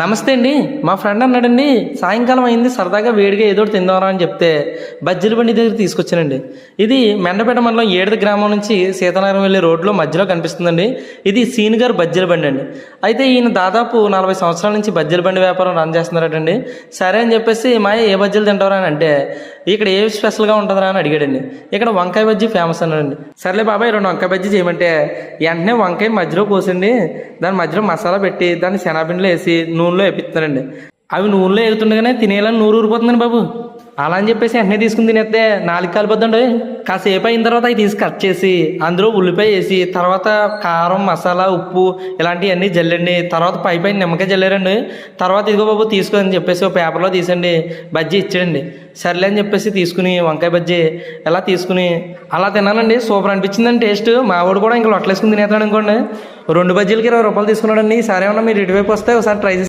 నమస్తే అండి. మా ఫ్రెండ్ అన్నాడండి, సాయంకాలం అయింది సరదాగా వేడిగా ఏదో ఒకటి తిందామరా అని చెప్తే బజ్జీల బండి దగ్గర తీసుకొచ్చానండి. ఇది మెండపేట మండలం ఏడుద గ్రామం నుంచి సీతానగరం వెళ్ళే రోడ్లో మధ్యలో కనిపిస్తుందండి. ఇది సీన్ గారు బజ్జీల బండి అండి. అయితే ఈయన దాదాపు 40 సంవత్సరాల నుంచి బజ్జీల బండి వ్యాపారం రన్ చేస్తున్నారటండి. సరే అని చెప్పేసి మాయ ఏ బజ్జీలు తింటారా అని అంటే ఇక్కడ ఏ స్పెషల్గా ఉంటుందా అని అడిగాడండి. ఇక్కడ వంకాయ బజ్జీ ఫేమస్ అన్నాడండి. సర్లే బాబాయ్ 2 వంకాయ బజ్జీ చేయమంటే వెంటనే వంకాయ మధ్యలో కోసండి, దాని మధ్యలో మసాలా పెట్టి దాన్ని శనగపిండిలో వేసి నూనెలో వేపిస్తానండి. అవి నూనెలో వేగుతుండగానే తినేయాలని నూరు ఊరిపోతుందండి బాబు. అలా అని చెప్పేసి వెంటనే తీసుకుని తినేస్తే 4 కాలిపోద్దండి. కాసేపు అయిన తర్వాత అవి తీసి కట్ చేసి అందులో ఉల్లిపాయ వేసి తర్వాత కారం మసాలా ఉప్పు ఇలాంటివన్నీ జల్లండి. తర్వాత పైన నిమ్మకాయ జల్లారండి. తర్వాత ఇదిగో బాబు తీసుకొని చెప్పేసి ఒక పేపర్లో తీసండి బజ్జీ ఇచ్చాడండి. సర్లే అని చెప్పేసి తీసుకుని వంకాయ బజ్జీ ఎలా తీసుకుని అలా తిన్నానండి. సూపర్ అనిపించిందండి టేస్ట్. మా వాడు కూడా ఇంకా లొట్టలేసుకుని తినేస్తాడు అనుకోండి. 2 బజ్జీలకి 20 రూపాయలు తీసుకున్నాడండి. ఈసారి ఏమన్నా మీరు ఇటువైపు వస్తే ఒకసారి ట్రై చేసి